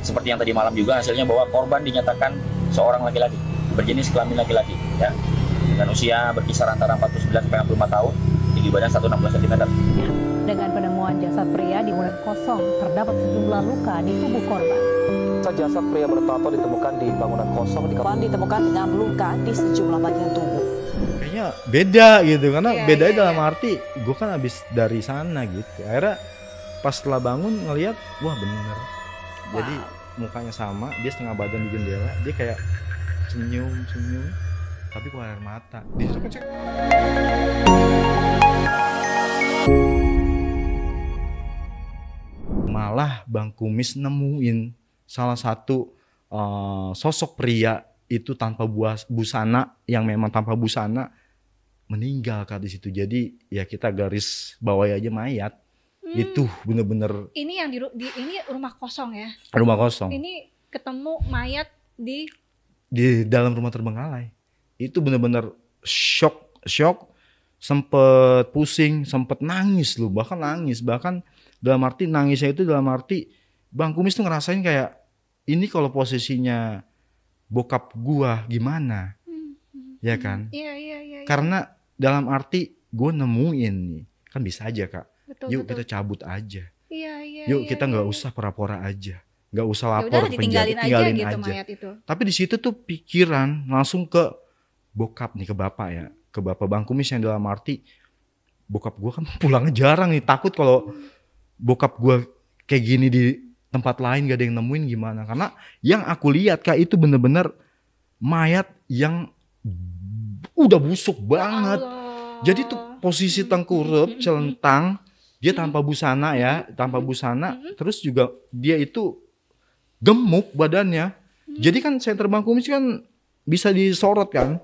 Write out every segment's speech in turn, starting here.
seperti yang tadi malam juga hasilnya bahwa korban dinyatakan seorang laki-laki berjenis kelamin laki-laki ya, dan usia berkisar antara 49 sampai 65 tahun, tinggi badan 160 cm. Dengan penemuan jasad pria di bangunan kosong, terdapat sejumlah luka di tubuh korban. Jasad pria bertato ditemukan di bangunan kosong di korban ditemukan dengan luka di sejumlah bagian tubuh. Kayaknya beda gitu, karena bedanya dalam arti gue kan habis dari sana gitu. Akhirnya pas setelah bangun ngelihat, wah bener. Jadi mukanya sama, dia setengah badan di jendela, dia kayak senyum, tapi keluar air mata. Di situ kan malah Bang Kumis nemuin salah satu sosok pria itu tanpa busana, yang memang tanpa busana meninggal Kak di situ. Jadi ya kita garis bawahi aja mayat. Itu bener-bener. Ini yang ini rumah kosong ya? Rumah kosong. Ini ketemu mayat di dalam rumah terbengkalai. Itu bener-bener shock, sempet pusing, sempet nangis loh, bahkan dalam arti nangisnya itu dalam arti Bang Kumis tuh ngerasain kayak ini kalau posisinya bokap gua gimana, ya kan? Iya. Karena dalam arti gua nemuin nih, kan bisa aja Kak. Yuk kita cabut aja. Iya. Yuk kita nggak usah pura-pura aja, nggak usah lapor Yaudah, penjara, tinggalin aja. Mayat itu. Tapi di situ tuh pikiran langsung ke bokap nih, ke bapak ya, ke bapak Bang Kumis yang dalam arti bokap gua kan pulangnya jarang nih, takut kalau bokap gua kayak gini di tempat lain gak ada yang nemuin gimana. Karena yang aku lihat Kak itu bener-bener mayat yang udah busuk banget. Jadi tuh posisi tengkurap, celentang, dia tanpa busana ya, terus juga dia itu gemuk badannya. Jadi kan senter Bang Kumis kan bisa disorot kan.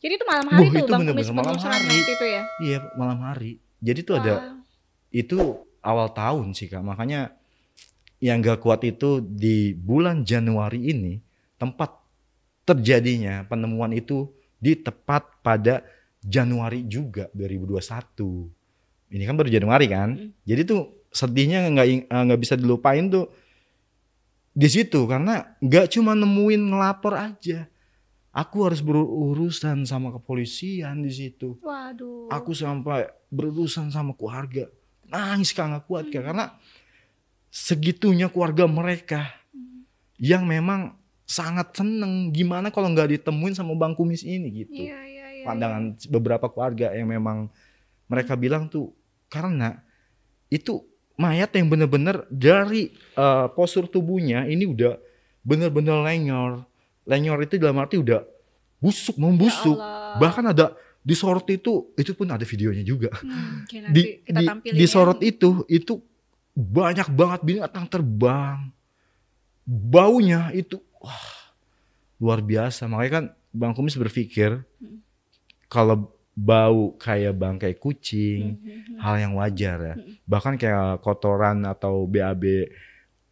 Jadi itu malam hari tuh itu Bang Kumis malam hari itu ya? Iya malam hari. Jadi tuh ada, itu awal tahun sih Kak, makanya yang gak kuat itu di bulan Januari ini tempat terjadinya penemuan itu di tepat pada Januari juga 2021. Ini kan baru Januari kan. Jadi tuh sedihnya nggak bisa dilupain tuh di situ, karena nggak cuma nemuin ngelapor aja. Aku harus berurusan sama kepolisian di situ. Waduh. Aku sampai berurusan sama keluarga. Nangis Kak, nggak kuat Kak, karena segitunya keluarga mereka yang memang sangat seneng. Gimana kalau nggak ditemuin sama Bang Kumis ini gitu. Iya. Pandangan beberapa keluarga yang memang mereka bilang tuh karena itu mayat yang bener-bener dari postur tubuhnya ini udah bener-bener lenyor itu dalam arti udah membusuk. Ya bahkan ada disorot itu pun ada videonya juga. Disorot itu banyak banget binatang terbang. Baunya itu luar biasa. Makanya kan Bang Kumis berpikir kalau bau kayak bangkai kucing, hal yang wajar ya. Bahkan kayak kotoran atau BAB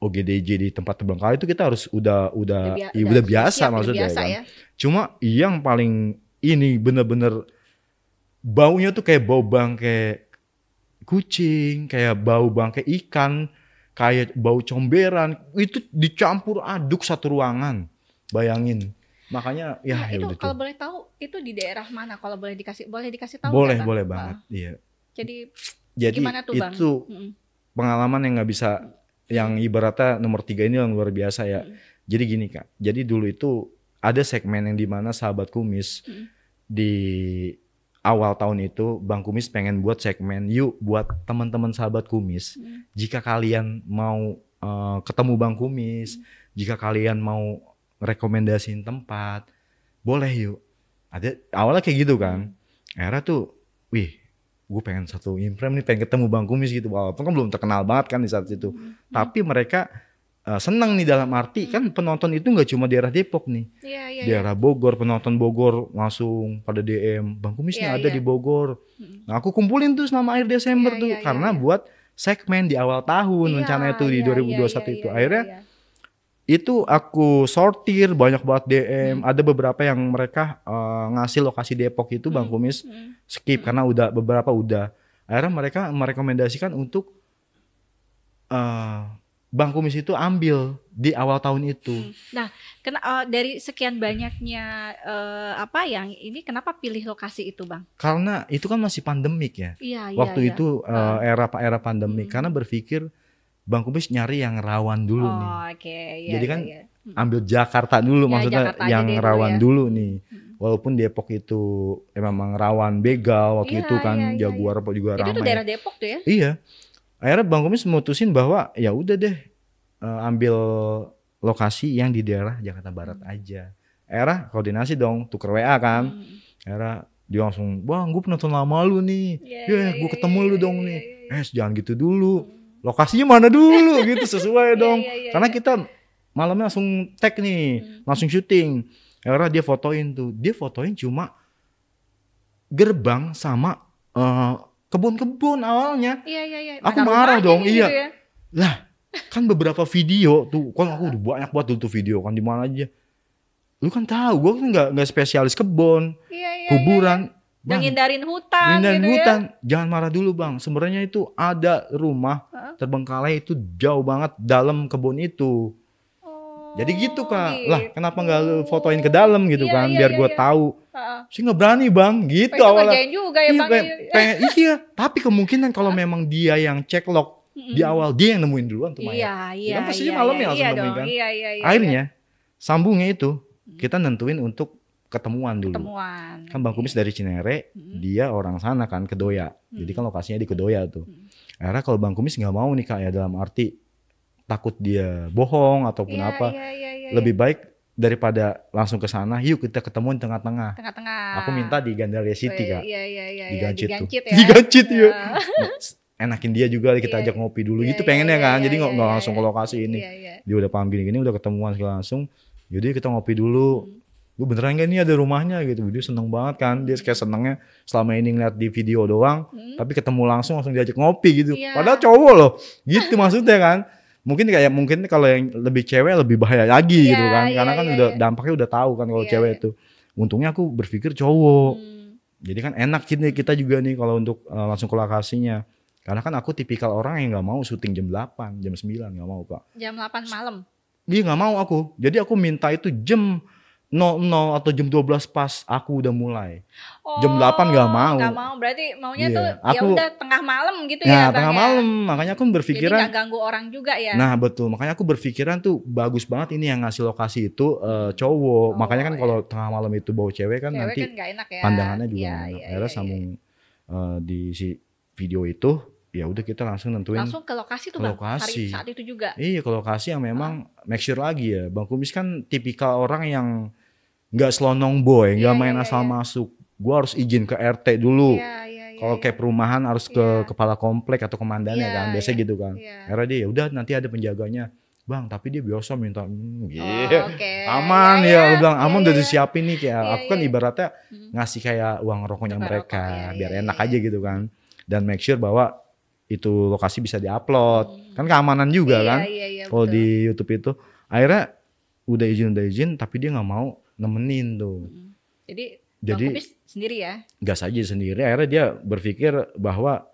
OGDJ di tempat terbengkalai itu kita harus udah biasa maksudnya biasa, kan. Ya. Cuma yang paling ini bener-bener baunya tuh kayak bau bangkai kucing, kayak bau bangkai ikan, kayak bau comberan, itu dicampur aduk satu ruangan. Bayangin. Makanya ya itu udah kalau boleh tahu itu di daerah mana, kalau boleh dikasih tahu? Boleh banget. Iya. Jadi gimana tuh Bang? Itu pengalaman yang nggak bisa, yang ibaratnya nomor 3 ini yang luar biasa ya. Jadi gini Kak, jadi dulu itu ada segmen yang dimana sahabat Kumis di awal tahun itu Bang Kumis pengen buat segmen, yuk buat teman-teman sahabat Kumis, jika kalian mau ketemu Bang Kumis, jika kalian mau rekomendasiin tempat, boleh yuk. Ada awalnya kayak gitu kan. Akhirnya tuh, gue pengen satu imprem nih, pengen ketemu Bang Kumis gitu. Walaupun kan belum terkenal banget kan di saat itu. Tapi mereka senang nih dalam arti kan penonton itu nggak cuma daerah Depok nih. Daerah Bogor, penonton Bogor langsung pada DM, Bang Kumisnya ada di Bogor. Nah aku kumpulin tuh selama akhir Desember karena buat segmen di awal tahun rencana itu di 2021 itu. Akhirnya itu aku sortir banyak banget DM. Ada beberapa yang mereka ngasih lokasi Depok itu Bang Kumis skip karena beberapa udah. Akhirnya mereka merekomendasikan untuk Bang Kumis itu ambil di awal tahun itu. Nah, dari sekian banyaknya apa yang ini, kenapa pilih lokasi itu, Bang? Karena itu kan masih pandemik ya. Iya, Waktu iya. itu era pandemik. Karena berpikir Bang Kumis nyari yang rawan dulu nih. Oke, iya. Jadi kan iya. ambil Jakarta dulu, Ya, maksudnya Jakarta aja yang deh dulu rawan ya. dulu nih. Walaupun Depok itu memang rawan begal waktu Iya, itu kan, iya, Jaguar juga Itu tuh ramai. daerah Depok tuh ya? Iya. Akhirnya Bang Kumis mutusin bahwa ya udah deh, ambil lokasi yang di daerah Jakarta Barat aja. Akhirnya koordinasi dong, tuker WA kan. Akhirnya dia langsung, "Bang, gue penonton lama lu nih. Gue ketemu lu dong nih." Jangan gitu dulu. Lokasinya mana dulu gitu, sesuai dong. Karena kita malamnya langsung tag nih, langsung syuting. Akhirnya dia fotoin tuh. Dia fotoin cuma gerbang sama kebun-kebun awalnya. Iya. Aku Mana marah rumahnya dong, nih iya. gitu ya? Lah, kan beberapa video tuh, kan aku udah banyak banget tuh video kan di mana aja. Lu kan tahu, gue kan nggak spesialis kebun, Iya. kuburan. Yang Bang, ngindarin hutan ngindarin gitu hutan. Jangan marah dulu bang. Sebenarnya itu ada rumah terbengkalai itu jauh banget dalam kebun itu. ya. Jadi gitu kak. Gitu. Lah kenapa nggak lu fotoin ke dalam gitu Iya, kan? iya, Biar iya, gue iya. tahu. Sih nggak berani bang. Gitu Pengen awalnya. ngerjain juga ya, Iya, Bang. iya. Tapi kemungkinan kalau memang dia yang cek log di awal, dia yang nemuin duluan tuh Maya. Iya. Kan pastinya malamnya langsung iya nemuin dong. kan. Iya. Akhirnya sambungnya itu kita nentuin untuk ketemuan dulu. Ketemuan. Kan Bang Kumis dari Cinere, dia orang sana kan, Kedoya. Jadi kan lokasinya di Kedoya tuh. Akhirnya kalau Bang Kumis nggak mau nih kak ya, dalam arti takut dia bohong ataupun apa, Iya. lebih baik daripada langsung ke sana, yuk kita ketemu di tengah-tengah. Tengah-tengah. Aku minta di Gandaria City kak. Iya. Di Gancit tuh. ya. Di Gancit yuk. Iya. Enakin dia juga, kita Iya, ajak ngopi dulu iya, gitu pengennya iya, kan. iya, Jadi iya, nggak iya, langsung ke lokasi ini. Iya. Dia udah paham gini-gini, udah ketemuan segala langsung. Jadi kita ngopi dulu. Lu beneran gak nih ada rumahnya gitu. Dia seneng banget kan. Dia kayak senengnya selama ini ngeliat di video doang. Tapi ketemu langsung diajak ngopi gitu. Iya. Padahal cowok loh. Gitu maksudnya kan. Mungkin kalau yang lebih cewek lebih bahaya lagi Iya, gitu kan. iya, Karena kan iya, udah iya. dampaknya udah tahu kan kalau Iya, cewek iya. itu. Untungnya aku berpikir cowok. Jadi kan enak kita juga nih kalau untuk langsung ke lokasinya. Karena kan aku tipikal orang yang gak mau syuting jam 8, jam 9 gak mau kak. Jam 8 malam. Dia gak mau aku. Jadi aku minta itu jam 00 atau jam 12 pas aku udah mulai. Jam 8 gak mau. Gak mau. Berarti maunya Iya, tuh ya aku- udah tengah malam gitu Nah ya, Bang. tengah ya? malam. Makanya aku Jadi berpikiran. gak ganggu orang juga ya. Nah betul. Makanya aku berpikiran tuh bagus banget ini yang ngasih lokasi itu cowok. Makanya kan iya. kalau tengah malam itu bawa cewek kan Cewek nanti kan gak enak ya. pandangannya juga Iya, gak enak. iya, Akhirnya iya, sambung di si video itu. Ya udah kita langsung nentuin. Langsung ke lokasi tuh ke Bang. lokasi. Hari saat itu juga. Iya ke lokasi yang memang make sure lagi ya. Bang Kumis kan tipikal orang yang nggak selonong boy, nggak Iya, main iya, asal iya. masuk. Gua harus izin ke RT dulu. Iya. Kalau kayak perumahan harus ke Iya. kepala komplek atau komandannya Iya, kan, biasanya iya. gitu kan. Iya. Akhirnya dia ya udah nanti ada penjaganya. Bang, tapi dia biasa minta Oke. aman Iya, ya, iya. lu bilang aman Iya, udah iya. disiapin nih kayak Iya, aku kan iya. ibaratnya ngasih kayak uang rokoknya Tukar mereka rokok, iya, biar iya, enak iya. aja gitu kan. Dan make sure bahwa itu lokasi bisa diupload. Kan keamanan juga kan. Iya, Kalau betul. di YouTube itu akhirnya udah izin tapi dia nggak mau nemenin tuh. Jadi Jadi- Bang Kumis sendiri ya. Gas aja sendiri. Akhirnya dia berpikir bahwa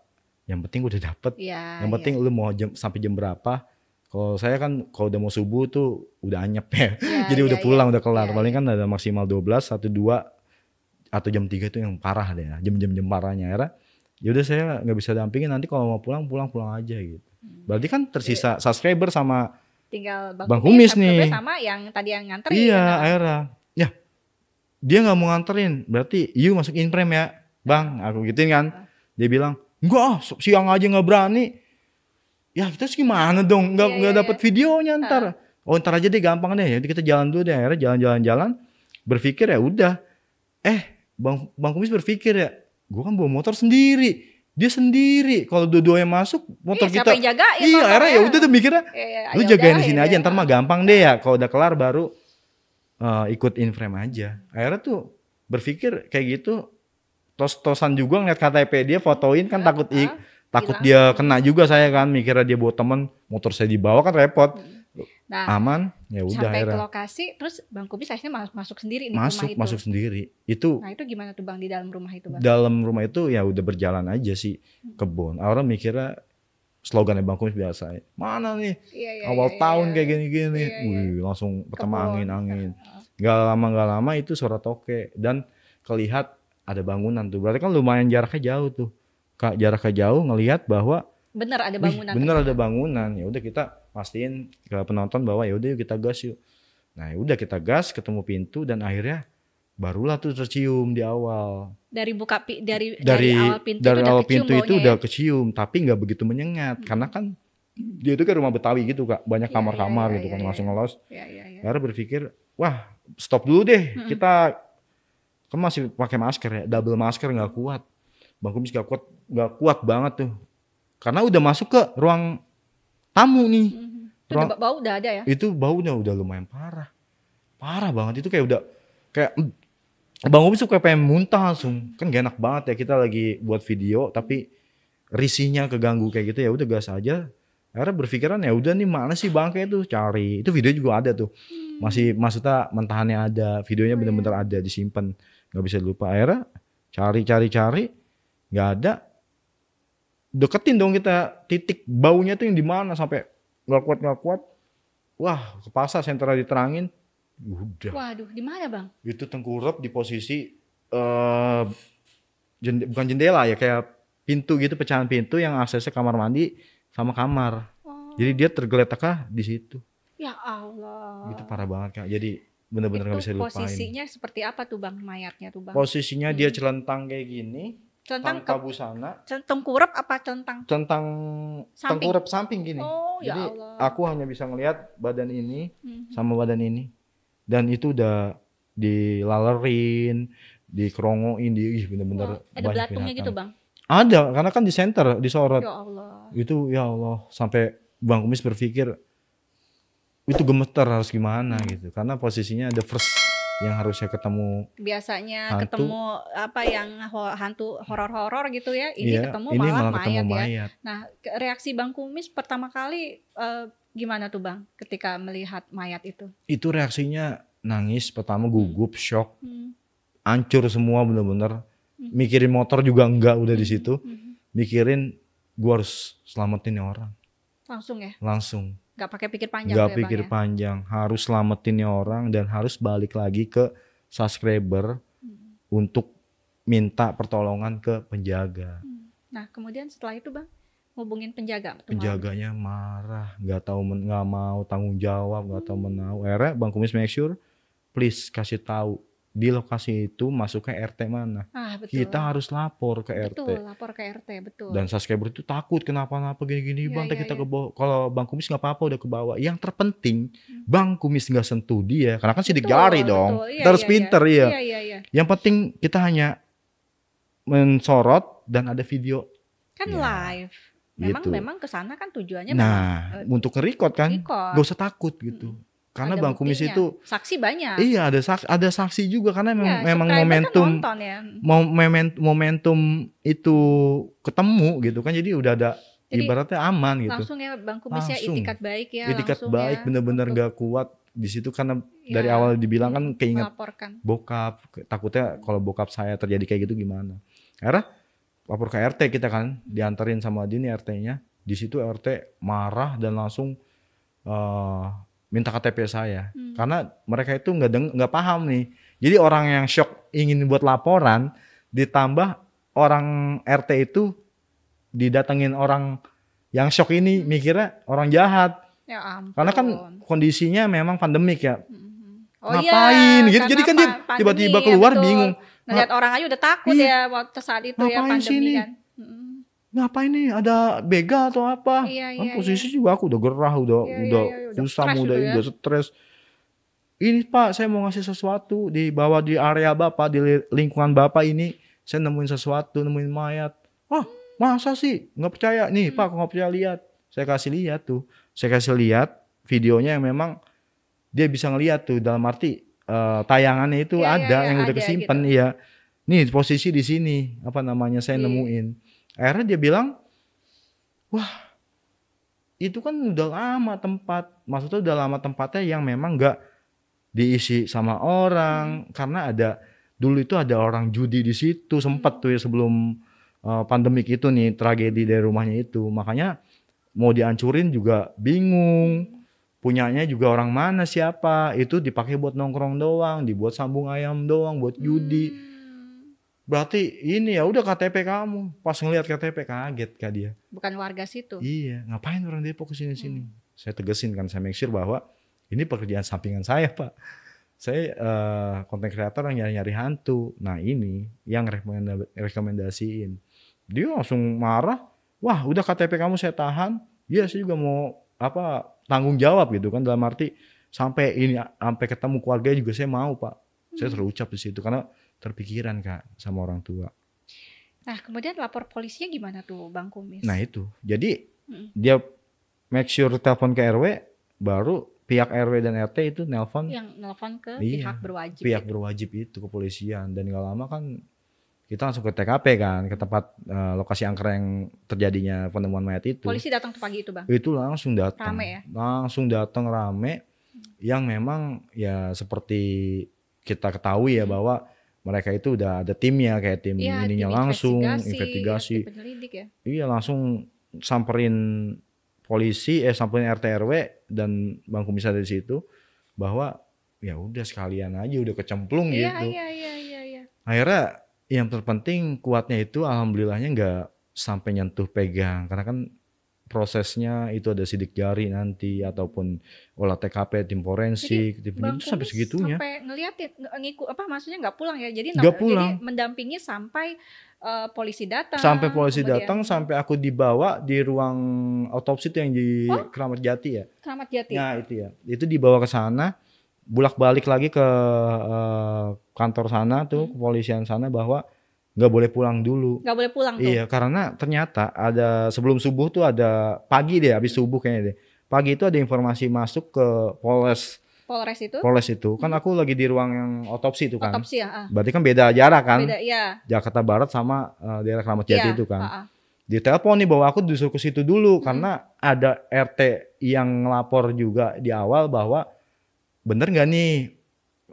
yang penting udah dapet. Iya. Yang penting lu mau sampai jam berapa. Kalau saya kan kalau udah mau subuh tuh udah anyep ya. Iya, Jadi iya, udah pulang iya. udah kelar. Iya, Paling kan ada maksimal 12, 1, 2 atau jam 3 itu yang parah deh. Jam-jam parahnya. Akhirnya ya udah saya nggak bisa dampingin, nanti kalau mau pulang aja gitu. Berarti kan tersisa subscriber sama Tinggal Bang Kumis nih. subscriber sama yang tadi yang nganterin. iya Nah, akhirnya ya dia nggak mau nganterin, berarti you masuk in frame ya bang, aku gituin kan. Dia bilang enggak siang aja nggak berani. Ya kita sih gimana dong, nggak dapet videonya ntar. Oh ntar aja deh gampang deh, jadi kita jalan dulu deh. Akhirnya jalan-jalan berpikir ya udah. Bang Kumis berpikir ya, gue kan bawa motor sendiri, dia sendiri. Kalau dua-duanya masuk motor siapa kita, yang jagain iya motornya? akhirnya ya udah tuh mikirnya, Iya, lu ya jagain udah, di sini ya aja, udah. ntar mah gampang deh ya. Kalau udah kelar baru ikut in frame aja. Akhirnya tuh berpikir kayak gitu, tos-tosan juga ngeliat KTP dia fotoin kan takut hilang. dia kena juga saya kan, mikirnya dia bawa temen, motor saya dibawa kan repot. Nah, Aman, ya udah sampai ke akhirnya lokasi, terus Bang Kumis akhirnya masuk sendiri nih ke rumah itu. masuk sendiri. Itu Nah itu gimana tuh Bang di dalam rumah itu Bang? dalam rumah itu ya udah berjalan aja sih kebun. Orang mikirnya slogannya Bang Kumis biasa. Mana nih awal tahun kayak gini-gini. Wih, langsung pertama angin-angin. Gak lama itu suara toke dan kelihat ada bangunan tuh. Berarti kan lumayan jaraknya jauh tuh. Kak, jaraknya jauh ngelihat bahwa bener ada bangunan. Bener ada bangunan. Ya udah kita pastiin ke penonton bahwa ya udah yuk kita gas yuk. Nah, ya udah kita gas, ketemu pintu dan akhirnya barulah tuh tercium di awal. Dari awal pintu itu udah kecium, tapi nggak begitu menyengat karena kan dia itu kan rumah Betawi gitu Kak, banyak kamar-kamar gitu kan langsung ngelos. Akhirnya berpikir, wah stop dulu deh, kita kan masih pakai masker ya, double masker nggak kuat. Bang Kumis nggak kuat banget tuh, karena udah masuk ke ruang tamu nih. Itu bau udah ada ya? Itu baunya udah lumayan parah banget, itu kayak Bang Kumis tuh kayak pengen muntah langsung, kan gak enak banget ya kita lagi buat video tapi risihnya keganggu kayak gitu, ya udah gas aja. Akhirnya berpikiran ya udah nih mana sih bangke itu, cari itu video juga ada tuh, masih maksudnya mentahannya ada, videonya bener-bener ada disimpan, nggak bisa lupa. Akhirnya cari nggak ada, deketin dong kita titik baunya tuh yang di mana sampai nggak kuat, wah ke pasar sentra diterangin. Udah. Waduh, di mana Bang? Itu tengkurap di posisi bukan jendela ya, kayak pintu gitu, pecahan pintu yang aksesnya kamar mandi sama kamar. Jadi dia tergeletak di situ. Ya Allah. Itu parah banget Kak. Jadi benar-benar nggak bisa lupain. Posisinya seperti apa tuh Bang, mayatnya tuh Bang? Posisinya dia celentang kayak gini. Celentang tanpa busana. Tengkurap apa celentang? Tengkurap samping gini. Oh, jadi ya Allah. aku hanya bisa ngelihat badan ini sama badan ini. Dan itu udah dilalerin, dikerongoin, bener-bener ada belatungnya gitu Bang? Ada, karena kan di center, disorot. Ya Allah. Itu ya Allah, sampai Bang Kumis berpikir itu gemeter harus gimana gitu. Karena posisinya ada first yang harusnya ketemu. Biasanya hantu. Ketemu apa yang hantu horor-horor gitu ya. Ini iya, ketemu ini malah ketemu mayat ya. Nah, reaksi Bang Kumis pertama kali gimana tuh Bang ketika melihat mayat itu? Itu reaksinya nangis, pertama gugup, shock, hancur semua bener-bener. Mikirin motor juga enggak udah di situ. Mikirin gua harus selamatin orang. Langsung ya? Langsung. Gak pakai pikir panjang. Gak pikir panjang, harus selamatin orang dan harus balik lagi ke subscriber untuk minta pertolongan ke penjaga. Nah kemudian setelah itu Bang hubungin penjaga. Penjaganya marah, nggak mau tanggung jawab, nggak tahu menau. Akhirnya Bang Kumis make sure, please kasih tahu di lokasi itu masuknya RT mana. Betul. Kita harus lapor ke RT. Betul, lapor ke RT, betul. Dan subscriber itu takut kenapa-napa gini-gini, Bang, kita ke bawah. Kalau Bang Kumis nggak apa-apa udah ke bawah. Yang terpenting Bang Kumis nggak sentuh dia, karena kan sidik jari dong. Kita harus pinter ya. Yang penting kita hanya mensorot dan ada video. Kan live. Memang kesana kan tujuannya. Nah, untuk nge-record kan, gak usah takut gitu. Karena ada Bang Kumis itu saksi banyak. Iya, ada saksi juga karena memang momentum kan ya. momentum itu ketemu gitu kan, jadi udah ada. Jadi, ibaratnya aman gitu. Langsung ya Bang Kumis ya, itikat baik ya. Itikat baik, bener-bener gak kuat di situ karena dari awal dibilang kan keinget bokap, takutnya kalau bokap saya terjadi kayak gitu gimana. Akhirnya lapor ke RT kita kan, dianterin sama Dini RT-nya. Di situ RT marah dan langsung minta KTP saya. Karena mereka itu nggak paham nih. Jadi orang yang shock ingin buat laporan, ditambah orang RT itu didatengin orang yang shock ini mikirnya orang jahat. Ya ampun. Karena kan kondisinya memang pandemik ya. Ngapain gitu. Jadi kan dia tiba-tiba keluar bingung. Ngeliat orang aja udah takut ya waktu saat itu ya pandemi kan. Ngapain nih, ada begal atau apa? Posisi juga aku udah gerah, udah susah, udah stres. Ini Pak, saya mau ngasih sesuatu dibawa di area Bapak, di lingkungan Bapak ini, saya nemuin sesuatu, nemuin mayat. Masa sih? Nggak percaya nih Pak, aku nggak percaya, lihat. Saya kasih lihat tuh, saya kasih lihat videonya yang memang dia bisa ngeliat tuh, dalam arti tayangannya itu ada yang udah kesimpan gitu. Iya. Nih posisi di sini, apa namanya, saya nemuin. Akhirnya dia bilang, wah itu kan udah lama tempat, maksudnya udah lama tempatnya yang memang nggak diisi sama orang, karena dulu itu ada orang judi di situ, sempat tuh ya sebelum pandemik itu nih, tragedi dari rumahnya itu. Makanya mau dihancurin juga bingung. Punyanya juga orang mana siapa, itu dipakai buat nongkrong doang, dibuat sambung ayam doang, buat judi. Berarti ini ya udah KTP kamu. Pas ngelihat KTP kaget Kak dia. Bukan warga situ. Iya, ngapain orang Depok kesini-sini? Saya tegesin kan, saya make sure bahwa ini pekerjaan sampingan saya Pak. Saya content creator yang nyari-nyari hantu. Nah ini yang rekomendasiin. Dia langsung marah. Wah udah KTP kamu saya tahan. Iya saya juga mau tanggung jawab gitu kan. Dalam arti sampai ketemu keluarga juga saya mau Pak. Saya terucap di situ karena terpikiran Kak sama orang tua. Nah kemudian lapor polisinya gimana tuh Bang Kumis? Nah itu. Jadi dia make sure telepon ke RW, baru pihak RW dan RT itu nelpon. Yang nelpon ke Iya, pihak berwajib. Pihak berwajib itu kepolisian, dan gak lama kan kita langsung ke TKP kan, ke tempat lokasi angker yang terjadinya penemuan mayat itu. Polisi datang tuh pagi itu Bang? Itu langsung datang. Rame ya? Langsung datang rame. Yang memang ya seperti kita ketahui ya bahwa mereka itu udah ada timnya, kayak tim Iya, ininya tim langsung investigasi. investigasi. Tim penyelidik ya? Iya langsung samperin polisi, samperin RT RW dan Bang Kumis ada di situ, bahwa ya udah sekalian aja udah kecemplung gitu. Iya. Akhirnya yang terpenting kuatnya itu alhamdulillahnya nggak sampai nyentuh pegang, karena kan prosesnya itu ada sidik jari nanti ataupun olah TKP, tim forensik, tim Bang itu sampai Kumis segitunya. sampai ngeliatin maksudnya nggak pulang ya? Jadi Nggak pulang. Jadi mendampingi sampai polisi datang. Sampai polisi kemudian datang, sampai aku dibawa di ruang otopsi itu yang di Kramat Jati ya. Kramat Jati. Nah itu ya, itu dibawa ke sana, bulak-balik lagi ke kantor sana tuh, kepolisian sana, bahwa nggak boleh pulang dulu. Nggak boleh pulang tuh. Iya, karena ternyata ada sebelum subuh tuh ada pagi deh, habis subuh kayaknya deh. Pagi itu ada informasi masuk ke Polres itu. Kan aku lagi di ruang yang otopsi itu kan. Otopsi ya. Berarti kan beda jarak kan. Beda, ya. Jakarta Barat sama daerah Kramat Jati Iya, itu kan. Ditelepon nih bahwa aku disuruh ke situ dulu karena ada RT yang ngelapor juga di awal bahwa bener nggak nih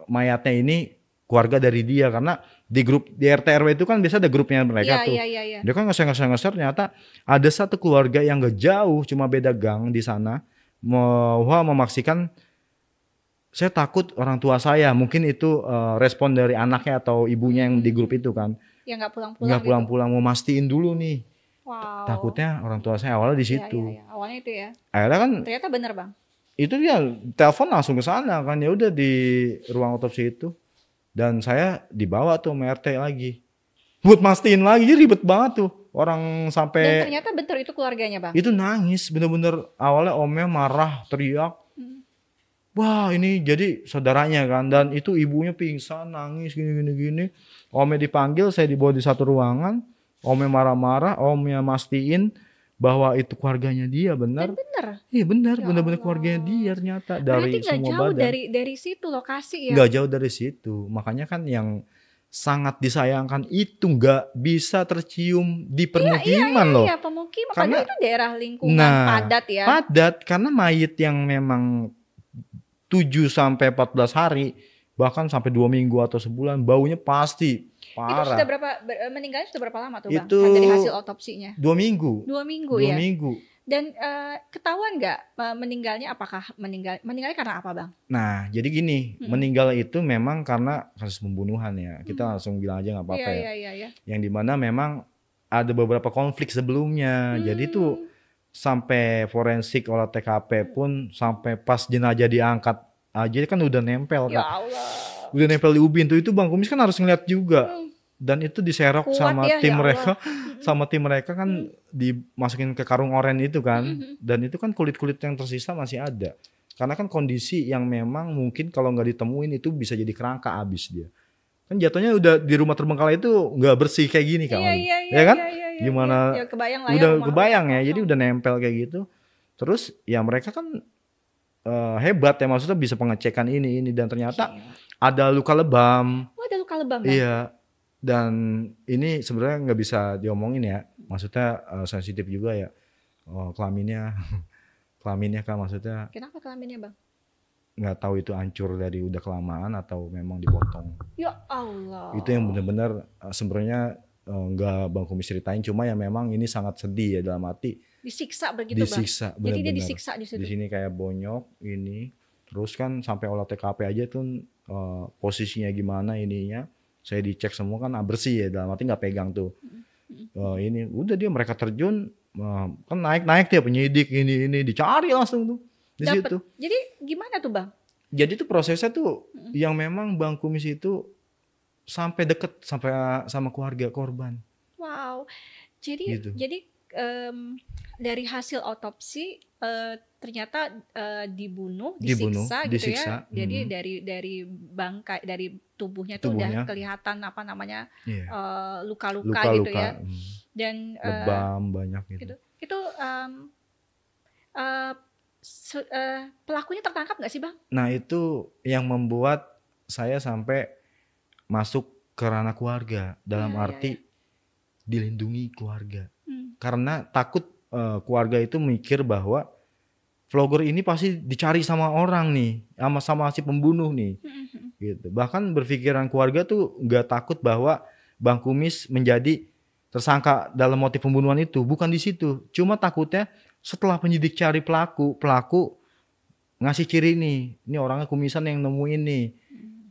mayatnya ini keluarga dari dia, karena di grup di RT RW itu kan biasa ada grupnya mereka tuh. Iya. Dia kan ngeser ternyata ada satu keluarga yang gak jauh, cuma beda gang di sana, memaksikan, saya takut orang tua saya, mungkin itu respon dari anaknya atau ibunya yang di grup itu kan. Ya nggak pulang-pulang. Nggak pulang-pulang, mau mastiin dulu nih. Wow. Takutnya orang tua saya awalnya di situ. Iya. Awalnya itu ya. Akhirnya kan Ternyata bener Bang. itu dia telepon langsung ke sana kan, ya udah di ruang otopsi itu. Dan saya dibawa tuh sama RT lagi. Buat mastiin lagi, jadi ribet banget tuh. Orang sampai... Dan ternyata bener itu keluarganya Bang? Itu nangis, bener-bener awalnya omnya marah, teriak. Wah ini jadi saudaranya kan. Dan itu ibunya pingsan, nangis, gini. Omnya dipanggil, saya dibawa di satu ruangan. Omnya marah-marah, omnya mastiin bahwa itu keluarganya dia, benar. Dan bener? Iya benar, Ya benar-benar Allah. keluarganya dia ternyata. Dari Berarti nggak semua jauh badan. dari situ lokasi ya? Nggak jauh dari situ. Makanya kan yang sangat disayangkan itu nggak bisa tercium di permukiman loh. Iya, pemukiman. Karena- Padahal itu daerah lingkungan padat ya. Padat, karena mayit yang memang 7 sampai 14 hari, bahkan sampai 2 minggu atau sebulan, baunya pasti Itu parah. sudah meninggalnya sudah berapa lama tuh Bang? Itu Dari hasil otopsinya? 2 minggu. 2 minggu 2 ya? minggu. Dan ketahuan nggak meninggalnya, apakah meninggalnya karena apa Bang? Nah, jadi gini, meninggal itu memang karena kasus pembunuhan ya. Kita langsung bilang aja nggak apa-apa ya. Iya. Yang dimana memang ada beberapa konflik sebelumnya. Jadi tuh sampai forensik olah TKP pun, sampai pas jenazah diangkat aja kan udah nempel Ya kan. Allah. Udah nempel di ubin tuh, itu Bang Kumis kan harus ngeliat juga. Dan itu diserok Kuat sama ya, tim ya mereka. Allah. Sama tim mereka kan dimasukin ke karung oranye itu kan. Dan itu kan kulit-kulit yang tersisa masih ada. Karena kan kondisi yang memang mungkin kalau nggak ditemuin itu bisa jadi kerangka abis dia. Kan jatuhnya udah di rumah terbengkalai itu nggak bersih kayak gini kan. Iya, Ya kan? iya. Gimana? Ya, kebayang lah Udah rumah kebayang ya. kosong. Jadi udah nempel kayak gitu. Terus ya mereka kan hebat ya, maksudnya bisa pengecekan ini dan ternyata ada luka lebam. Oh, ada luka lebam Bang? Iya. Dan ini sebenarnya nggak bisa diomongin ya. Maksudnya sensitif juga ya. Kelaminnya kan maksudnya Kenapa kelaminnya Bang? nggak tahu itu hancur dari udah kelamaan atau memang dipotong. Ya Allah. Itu yang benar-benar sebenarnya nggak Bang Kumis ceritain, cuma ya memang ini sangat sedih ya, dalam arti Disiksa begitu bang. Disiksa Jadi dia benar-benar. disiksa di situ. Di sini kayak bonyok ini. Terus kan sampai olah TKP aja tuh posisinya gimana ininya. Saya dicek semua kan bersih ya, dalam arti nggak pegang tuh. Ini udah mereka terjun kan naik dia penyidik ini dicari langsung tuh di situ. Jadi gimana tuh bang? Jadi tuh prosesnya tuh yang memang Bang Kumis itu sampai deket sampai sama keluarga korban. Wow. Jadi Gitu. dari hasil otopsi ternyata dibunuh, Dibunuh, disiksa gitu disiksa. ya. Jadi dari bangkai dari tubuhnya tuh udah kelihatan apa namanya Iya. luka-luka gitu ya. Dan Lebam banyak gitu. itu pelakunya tertangkap nggak sih bang? Nah itu yang membuat saya sampai masuk ke ranah keluarga dalam arti dilindungi keluarga. Karena takut keluarga itu mikir bahwa vlogger ini pasti dicari sama orang nih, sama si pembunuh nih. Gitu. Bahkan berpikiran keluarga tuh nggak takut bahwa Bang Kumis menjadi tersangka dalam motif pembunuhan itu, bukan di situ. Cuma takutnya setelah penyidik cari pelaku ngasih ciri nih, ini orangnya kumisan yang nemuin nih,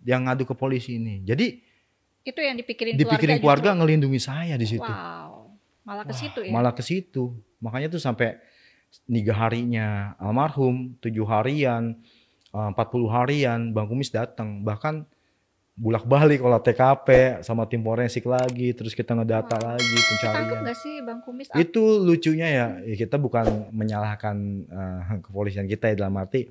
yang ngadu ke polisi ini. Jadi itu yang dipikirin keluarga ngelindungi saya di situ. Wow, malah ke situ ya. Malah ke situ. Makanya tuh sampai 3 harinya almarhum, 7 harian, 40 harian Bang Kumis datang. Bahkan bolak-balik olah TKP sama tim forensik lagi, terus kita ngedata lagi pencarian. Ketangkep nggak sih Bang Kumis? Itu lucunya ya kita bukan menyalahkan kepolisian kita ya, dalam arti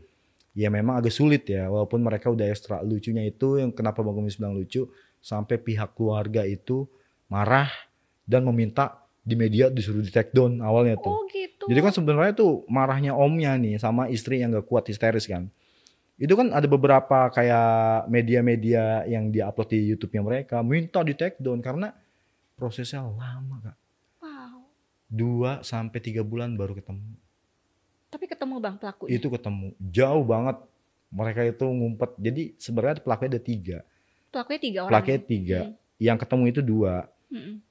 ya memang agak sulit ya, walaupun mereka udah ekstra. Lucunya itu yang kenapa Bang Kumis bilang lucu, sampai pihak keluarga itu marah dan meminta di media disuruh di take down awalnya tuh. Oh gitu. Jadi kan sebenarnya tuh marahnya omnya nih sama istri yang gak kuat, histeris kan. Itu kan ada beberapa kayak media-media yang diupload di YouTube-nya mereka minta di take down karena prosesnya lama Kak. Wow. 2-3 bulan baru ketemu. Tapi ketemu Bang pelakunya? Itu ketemu. Jauh banget. Mereka itu ngumpet. Jadi sebenarnya pelakunya ada 3. Pelakunya 3 orang? Pelakunya 3. Yang ketemu itu 2.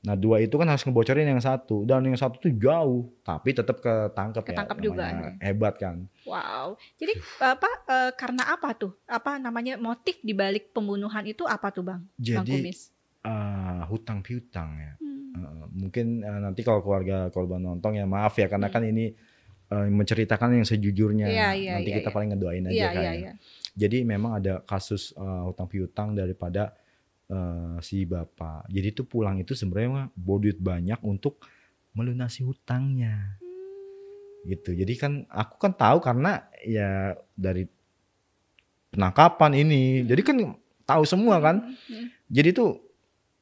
Nah 2 itu kan harus ngebocorin yang 1. Dan yang 1 tuh jauh. Tapi tetap ketangkep ya. Ketangkep juga. Hebat kan. Wow. Jadi karena apa tuh? Apa namanya motif dibalik pembunuhan itu apa tuh Bang? Jadi Bang Kumis? hutang piutang ya. Mungkin nanti kalau keluarga korban nonton ya maaf ya. Karena kan ini menceritakan yang sejujurnya. Nanti kita paling ngedoain aja kayaknya. Jadi memang ada kasus hutang piutang daripada si bapak. Jadi itu pulang itu sebenarnya bawa duit banyak untuk melunasi hutangnya. Gitu. Jadi kan aku kan tahu karena ya dari penangkapan ini. Jadi kan tahu semua kan. Jadi tuh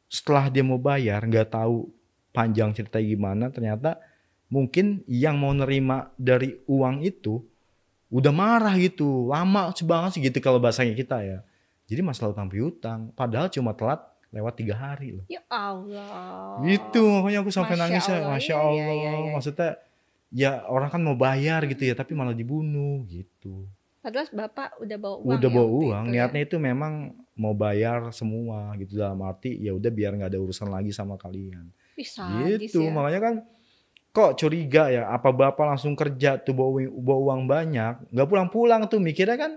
setelah dia mau bayar nggak tahu panjang cerita gimana, ternyata mungkin yang mau nerima dari uang itu udah marah gitu. Lama banget sih gitu kalau bahasanya kita ya. Jadi masalah utang piutang, padahal cuma telat lewat 3 hari loh. Ya Allah. Itu makanya aku sampai nangis ya, Masya Allah. Iya. Maksudnya ya orang kan mau bayar gitu ya, tapi malah dibunuh gitu. Padahal Bapak udah bawa uang. Udah bawa uang, itu, niatnya itu memang mau bayar semua gitu, dalam arti ya udah biar nggak ada urusan lagi sama kalian. Gitu, ya. makanya kan kok curiga ya, apa bapak langsung kerja tuh bawa uang banyak, nggak pulang-pulang tuh, mikirnya kan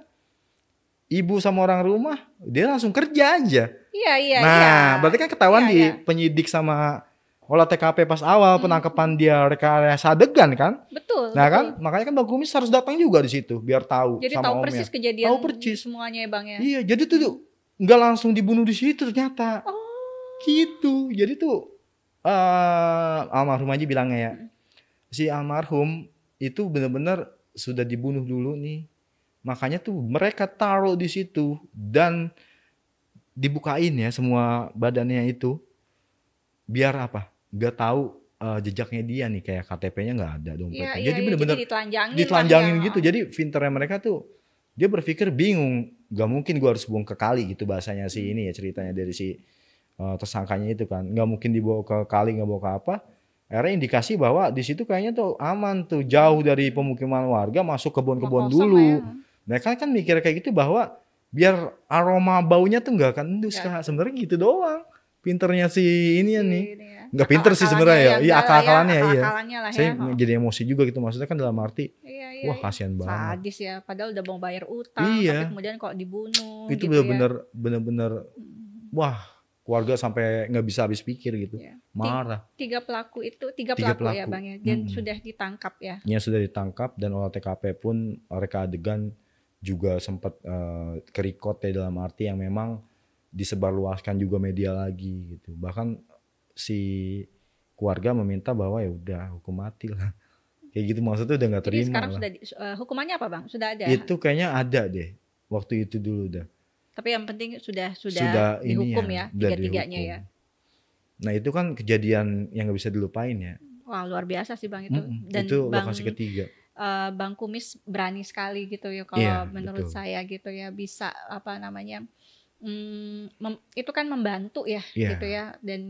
ibu sama orang rumah, dia langsung kerja aja. Iya. Nah, berarti kan ketahuan di penyidik sama olah TKP pas awal penangkapan dia rekayasa adegan kan? Betul. Nah kan, makanya kan Bang Kumis harus datang juga di situ biar tahu. Jadi sama tahu omnya. persis kejadian Tahu persis semuanya ya Bang ya. Iya, jadi tuh nggak langsung dibunuh di situ ternyata. Oh. Gitu. Jadi tuh almarhum aja bilangnya ya. Si almarhum itu benar-benar sudah dibunuh dulu nih. Makanya tuh mereka taruh di situ dan dibukain ya semua badannya itu. Biar apa? Gak tahu jejaknya dia nih, kayak KTP-nya nggak ada dompetnya. Jadi benar-benar ditelanjangin gitu. Jadi pinternya mereka tuh dia berpikir bingung, gak mungkin gua harus buang ke kali gitu bahasanya si ini ya, ceritanya dari si tersangkanya itu kan. Gak mungkin dibawa ke kali, gak bawa ke apa. Akhirnya indikasi bahwa di situ kayaknya tuh aman tuh, jauh dari pemukiman warga, masuk kebun-kebun dulu. Mereka kan mikir kayak gitu bahwa biar aroma baunya tuh nggak akan endus Kak. Sebenarnya gitu doang. Pinternya si ini ya nih. nggak pinter sih Akal-akalannya sebenarnya ya. ya, Iya enggak lah ya, akal-akalannya iya. akal-akalannya lah Saya ya. Oh. jadi emosi juga gitu, maksudnya kan dalam arti Iya, wah kasihan banget. sadis ya, padahal udah mau bayar utang, Iya. tapi kemudian kok dibunuh Itu gitu ya. bener-bener wah keluarga sampai nggak bisa habis pikir gitu. Iya. Marah. Tiga pelaku Tiga ya pelaku. Bang ya, dan Mm-mm. sudah ditangkap ya. Nya sudah ditangkap dan olah TKP pun reka adegan juga sempat kerekod ya, dalam arti yang memang disebarluaskan juga media lagi gitu. Bahkan si keluarga meminta bahwa ya udah hukum mati lah. Kayak gitu, maksudnya udah nggak Jadi terima sekarang lah. sudah hukumannya apa Bang? Sudah ada. Itu kayaknya ada deh waktu itu dulu dah. Tapi yang penting sudah Ini dihukum ya, udah tiga-tiganya dihukum. ya. Nah itu kan kejadian yang nggak bisa dilupain ya. Wah, luar biasa sih Bang itu. Dan Itu Bang lokasi ketiga. Bang Kumis berani sekali gitu ya, kalau Iya, menurut betul. saya gitu ya, bisa apa namanya, itu kan membantu ya Iya. gitu ya, dan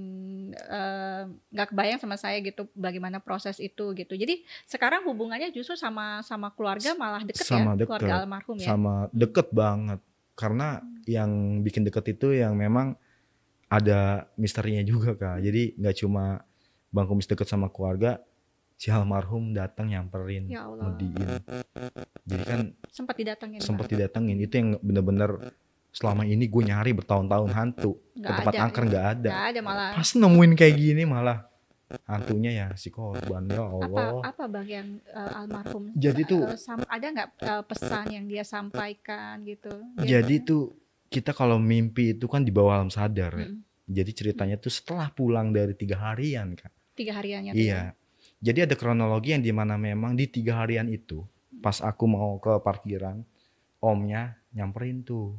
nggak kebayang sama saya gitu bagaimana proses itu gitu. Jadi sekarang hubungannya justru sama keluarga malah deket Sama ya, deket. keluarga almarhum ya. Sama deket banget. Karena yang bikin deket itu yang memang ada misterinya juga Kak. Jadi nggak cuma Bang Kumis deket sama keluarga, si almarhum datang nyamperin, Ya Allah. ngediin. Jadi kan Sempat didatengin sempat Bang? didatengin. Itu yang bener-bener selama ini gue nyari bertahun-tahun hantu. Ke Nggak tempat ada angker ya. nggak ada. Nggak ada malah. Pas nemuin kayak gini malah hantunya ya si korban, ya Allah. Apa Bang yang almarhum Jadi tuh ada nggak pesan yang dia sampaikan gitu? Jadi tuh kita kalau mimpi itu kan di bawah alam sadar ya. Mm-mm. Jadi ceritanya tuh setelah pulang dari 3 harian Kak. 3 hariannya tuh ya? Iya. Jadi ada kronologi yang dimana memang di 3 harian itu pas aku mau ke parkiran, omnya nyamperin tuh.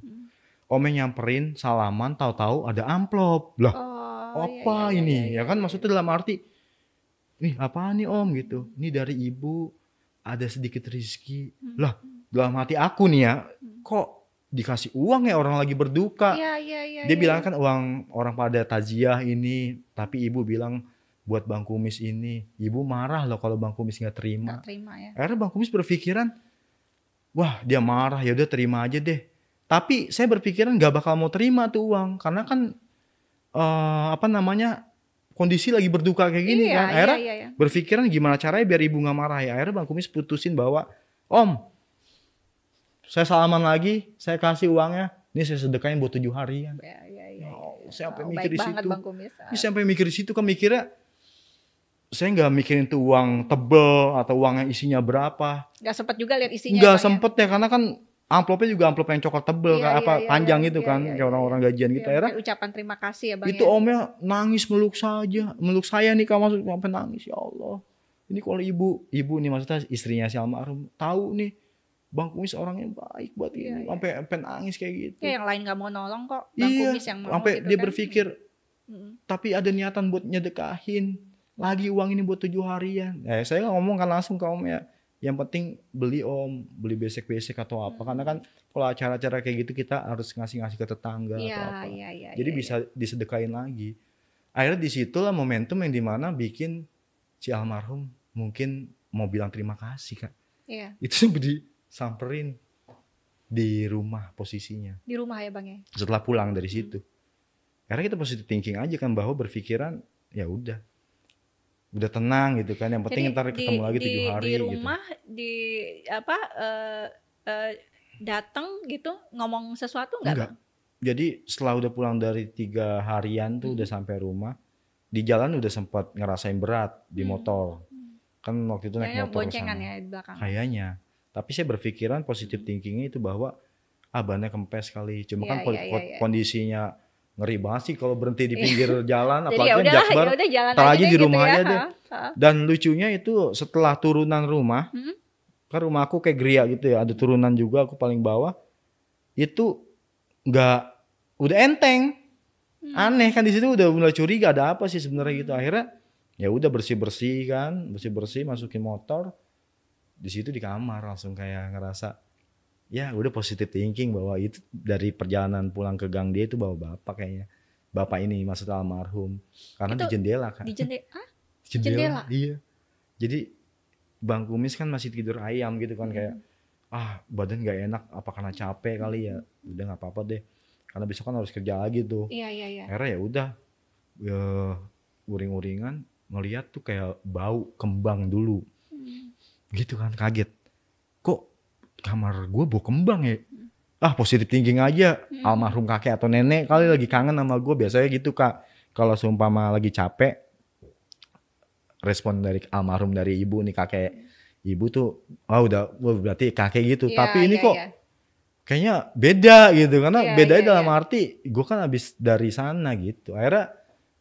Omnya nyamperin, salaman, tahu-tahu ada amplop. Lah, Oh, apa iya, ini? iya, Ya kan iya. maksudnya dalam arti, nih apaan nih om gitu. Ini dari ibu ada sedikit rezeki. Lah, dalam hati aku nih ya, kok dikasih uang ya orang lagi berduka. Iya. Dia bilang kan uang orang pada taziah ini, tapi ibu bilang buat Bang Kumis ini. Ibu marah loh kalau Bang Kumis nggak terima. Nggak terima ya. Akhirnya Bang Kumis berpikiran, wah dia marah, ya udah terima aja deh. Tapi saya berpikiran nggak bakal mau terima tuh uang, karena kan kondisi lagi berduka kayak gini Iya, kan. Akhirnya iya. berpikiran gimana caranya biar ibu nggak marah ya. Akhirnya Bang Kumis putusin bahwa, Om, saya salaman lagi, saya kasih uangnya, ini saya sedekahin buat 7 harian. Iya. Saya sampai Oh, mikir baik di banget situ. Bang Kumis. Ini sampai mikir di situ kan, mikirnya saya nggak mikirin tuh uang tebel atau uangnya isinya berapa. Nggak sempet juga lihat isinya. Nggak ya, Bang, ya? sempet ya, karena kan amplopnya juga amplop yang coklat tebel, Iya, kayak apa iya, panjang iya, gitu iya, kan, iya, kayak orang-orang gajian gitu. Iya, Akhirnya kayak ucapan terima kasih ya Bang itu ya. omnya nangis meluk saya nih Kak, masuk sampai nangis, ya Allah. Ini kalau ibu nih maksudnya istrinya si almarhum tahu nih Bang Kumis orangnya baik buat Iya, ini, sampai nangis kayak gitu. Ya, yang lain nggak mau nolong kok. Bang Iya, Kumis yang mau sampai gitu dia kan. berpikir Mm. tapi ada niatan buat nyedekahin lagi uang ini buat 7 harian. Saya ngomong kan langsung ke om ya, yang penting beli om, beli besek-besek atau apa, karena kan kalau acara-acara kayak gitu kita harus ngasih ke tetangga atau apa. Iya. Jadi bisa disedekain lagi. Akhirnya disitulah momentum yang dimana bikin si almarhum mungkin mau bilang terima kasih Kak. Iya. Itu sampai disamperin di rumah posisinya Di rumah ya Bang ya. setelah pulang dari situ. Karena kita positive thinking aja kan, bahwa berpikiran ya udah tenang gitu kan, yang penting Jadi ntar ketemu lagi 7 hari di gitu. rumah datang gitu ngomong sesuatu nggak Enggak. Bang? Jadi setelah udah pulang dari 3 harian tuh udah sampai rumah, di jalan udah sempat ngerasain berat di motor. Kan waktu itu naik Kayaknya motor boncengan sana. ya di belakang. Kayaknya. Tapi saya berpikiran positive thinkingnya itu bahwa bannya kempes kali. Cuma kan Iya. kondisinya ngeri banget sih kalau berhenti di pinggir jalan, Jadi apalagi ya yang udahlah, Jakbar. ya udah jalan tar aja deh di gitu rumah ya. aja deh. Dan lucunya itu setelah turunan rumah, kan rumah aku kayak geria gitu ya, ada turunan juga, aku paling bawah. Itu udah enteng. Aneh kan, di situ udah mulai curiga ada apa sih sebenarnya gitu. Akhirnya ya udah bersih-bersih masukin motor. Di situ di kamar langsung kayak ngerasa ya udah positive thinking bahwa itu dari perjalanan pulang ke gang dia itu bawa bapak kayaknya. Bapak ini maksud almarhum. Karena Itu di jendela kan. Di jendela. Jendela. Iya. Jadi Bang Kumis kan masih tidur ayam gitu kan, kayak badan nggak enak apa karena capek kali ya. Udah nggak apa-apa deh. Karena besok kan harus kerja lagi tuh. Iya. Akhirnya ya udah uring-uringan ngelihat tuh kayak bau kembang dulu. Gitu kan, kaget. Kok kamar gue bau kembang ya? Positif thinking aja. Almarhum kakek atau nenek kali lagi kangen sama gue. Biasanya gitu Kak. Kalau seumpama lagi capek, respon dari almarhum dari ibu nih, kakek ibu tuh berarti kakek gitu. Tapi ini kok kayaknya beda gitu, karena bedanya dalam arti gue kan habis dari sana gitu. Akhirnya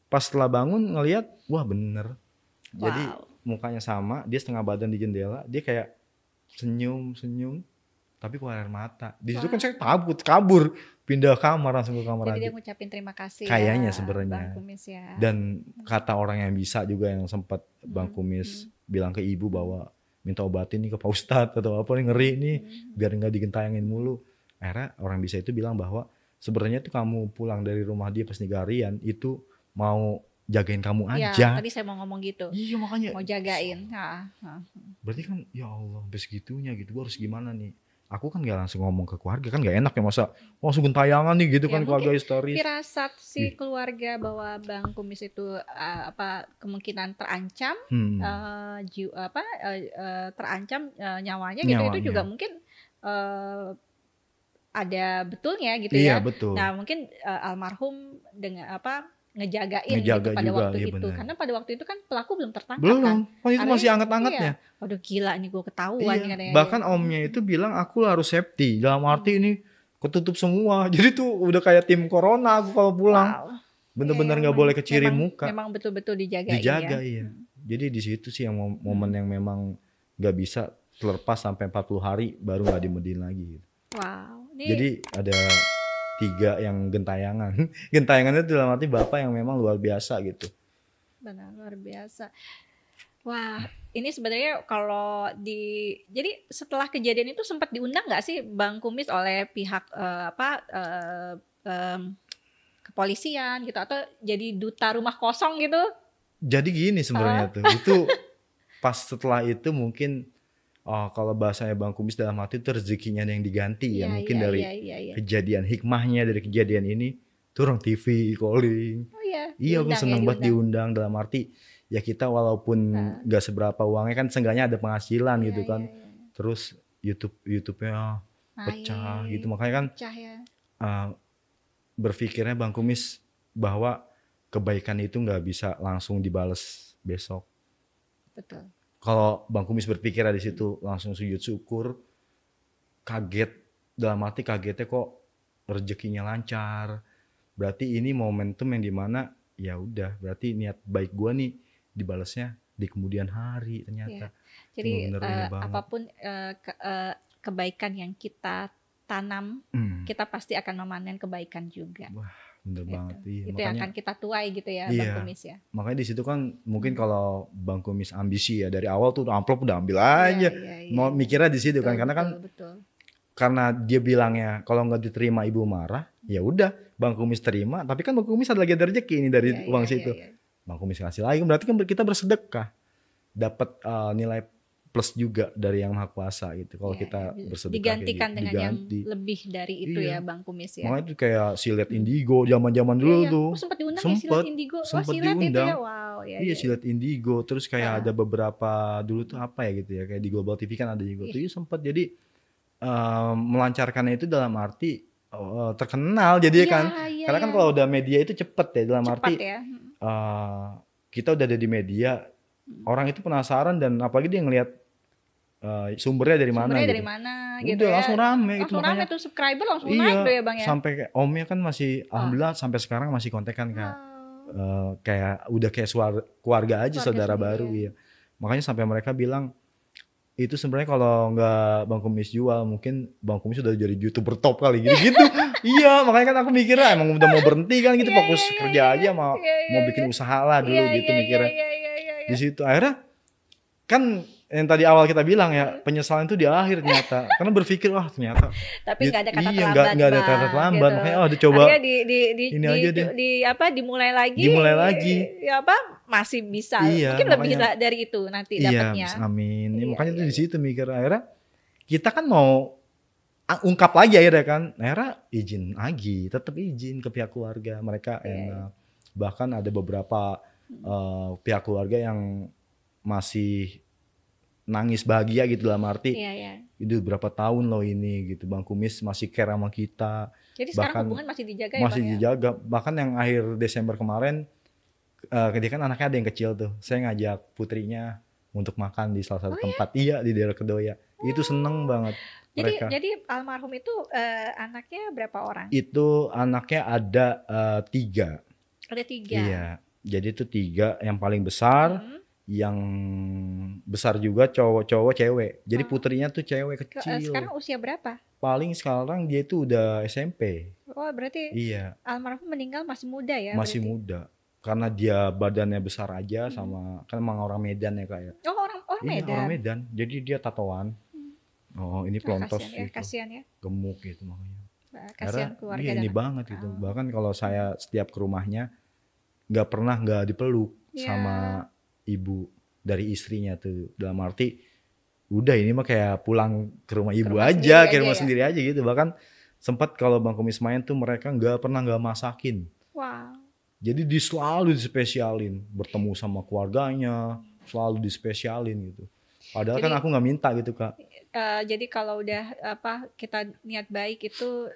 pas setelah bangun ngelihat, wah bener. Jadi mukanya sama, dia setengah badan di jendela, dia kayak senyum tapi keluar air mata. Di situ kan saya takut, kabur, pindah kamar, langsung ke kamar. Jadi dia ngucapin terima kasih kayaknya ya, sebenarnya. Bang Kumis ya. Dan kata orang yang bisa juga, yang sempat Bang Kumis bilang ke ibu bahwa minta obatin nih ke Pak Ustadz atau apa nih, ngeri nih, biar nggak digentayangin mulu. Akhirnya orang bisa itu bilang bahwa sebenarnya tuh kamu pulang dari rumah dia pas Nigarian itu mau jagain kamu aja. Iya, tadi saya mau ngomong gitu. Iya makanya. Mau jagain. Berarti kan ya Allah, sampai segitunya gitu. Gue harus gimana nih? Aku kan gak langsung ngomong ke keluarga, kan gak enak ya masa langsung gentayangan nih gitu kan, keluarga historis. Firasat si keluarga bahwa Bang Kumis itu kemungkinan terancam, terancam nyawanya gitu, itu juga mungkin ada betulnya gitu ya. Betul. Nah mungkin almarhum dengan ngejagain gitu pada juga, waktu itu, bener. karena pada waktu itu kan pelaku belum tertangkap kan itu Artinya, masih anget-angetnya. Waduh gila nih gue ketahuan katanya. Bahkan omnya itu bilang aku harus safety, dalam arti ini ketutup semua, jadi tuh udah kayak tim corona aku kalau pulang. Bener-bener nggak boleh kecirim muka. Memang betul-betul dijaga iya. Jadi di situ sih yang momen yang memang nggak bisa terlepas sampai 40 hari baru nggak dimediin lagi gitu. Jadi ada 3 yang gentayangan. Gentayangannya itu dalam arti bapak yang memang luar biasa gitu. Benar, luar biasa. Wah, ini sebenarnya kalau jadi setelah kejadian itu sempat diundang nggak sih Bang Kumis oleh pihak kepolisian gitu, atau jadi duta rumah kosong gitu? Jadi gini sebenarnya tuh, itu pas setelah itu mungkin kalau bahasanya Bang Kumis dalam arti itu rezekinya yang diganti mungkin dari kejadian hikmahnya dari kejadian ini tuh orang TV calling. Aku senang banget diundang dalam arti ya kita walaupun nggak seberapa uangnya kan seenggaknya ada penghasilan gitu kan. Terus YouTube-nya pecah gitu, makanya kan berpikirnya Bang Kumis bahwa kebaikan itu nggak bisa langsung dibales besok. Betul. Kalau Bang Kumis berpikir di situ langsung sujud syukur, kaget, dalam arti kagetnya kok rezekinya lancar. Berarti ini momentum yang dimana ya udah, berarti niat baik gua nih dibalasnya di kemudian hari ternyata. Jadi apapun kebaikan yang kita tanam, kita pasti akan memanen kebaikan juga. Wah, bener banget. Iya. Itu yang akan kita tuai gitu ya, Bang Kumis ya. Makanya di situ kan mungkin kalau Bang Kumis ambisi ya dari awal tuh amplop udah ambil aja. Mau mikirnya di situ kan, karena kan karena dia bilangnya kalau nggak diterima ibu marah, ya udah Bang Kumis terima. Tapi kan Bang Kumis ada lagi ada rezeki ini dari uang situ. Bang Kumis ngasih lagi, berarti kan kita bersedekah, dapat nilai plus juga dari Yang Maha Kuasa gitu. Kalau kita bersedekah digantikan dengan yang lebih dari itu ya Bang Kumis ya. Makanya itu kayak Silet Indigo zaman-zaman dulu tuh. Sempat diundang ya Silet Indigo. Sempat Silet diundang. itu ya. Wow, Silet Indigo. Terus kayak ada beberapa dulu tuh apa ya gitu ya, kayak di Global TV kan ada juga. Tuh sempat jadi melancarkannya itu dalam arti terkenal jadi kan. Karena kan kalau udah media itu cepet ya, dalam arti kita udah ada di media, orang itu penasaran dan apalagi dia ngelihat sumbernya dari mana gitu. Udah langsung rame itu, makanya tuh subscriber langsung naik tuh ya Bang ya. Sampai kayak omnya kan masih alhamdulillah sampai sekarang masih kontekan Kak. Kayak udah kayak keluarga aja, saudara baru ya. Makanya sampai mereka bilang itu sebenarnya kalau nggak Bang Kumis jual, mungkin Bang Kumis udah jadi YouTuber top kali gitu. Iya, makanya kan aku mikirnya emang udah mau berhenti kan gitu, fokus kerja aja, mau bikin usaha lah dulu gitu mikirnya. Di situ akhirnya kan yang tadi awal kita bilang ya, penyesalan itu di akhir ternyata. Karena berpikir wah ternyata. Tapi nggak ada kata terlambat. Nggak ada kata terlambat. Gitu. Makanya dicoba. Ini aja deh. Dimulai lagi. Ya masih bisa. Mungkin lebih dari itu nanti dapatnya. Iya, amin. Makanya itu di situ mikir akhirnya kita kan mau ungkap lagi akhirnya kan. Akhirnya izin lagi, tetap izin ke pihak keluarga. Mereka enak. Bahkan ada beberapa pihak keluarga yang masih nangis bahagia gitu, dalam arti Iya, iya. itu berapa tahun loh ini gitu, Bang Kumis masih care sama kita, Jadi sekarang bahkan hubungan masih dijaga ya masih Bang ya? dijaga. Bahkan yang akhir Desember kemarin, dia kan anaknya ada yang kecil tuh, saya ngajak putrinya untuk makan di salah satu tempat, iya di daerah Kedoya. Itu seneng banget mereka. Jadi almarhum itu anaknya berapa orang? Itu anaknya ada 3. Ada 3. Iya, jadi itu 3, yang paling besar, yang besar juga cowok cewek. Jadi putrinya tuh cewek kecil. Sekarang usia berapa? Paling sekarang dia tuh udah SMP. Oh berarti Iya, almarhum meninggal masih muda ya? masih berarti? muda. Karena dia badannya besar aja, sama kan emang orang Medan ya Kak ya. Oh orang Iya, Medan. orang Medan. Jadi dia tatoan. Oh, ini pelontos Kasian ya, gitu. kasian ya. Gemuk gitu makanya. Kasian Karena keluarga dia dan ini banget gitu. Bahkan kalau saya setiap ke rumahnya nggak dipeluk Iya. sama ibu dari istrinya tuh. Dalam arti udah ini mah kayak pulang ke rumah ibu rumah aja, sendiri ke rumah aja ya? sendiri aja gitu. Bahkan sempat kalau Bang Kumis main tuh mereka nggak masakin. Wow. Jadi selalu dispesialin, bertemu sama keluarganya, selalu dispesialin gitu. Padahal Jadi- kan aku nggak minta gitu Kak. Jadi kalau udah kita niat baik itu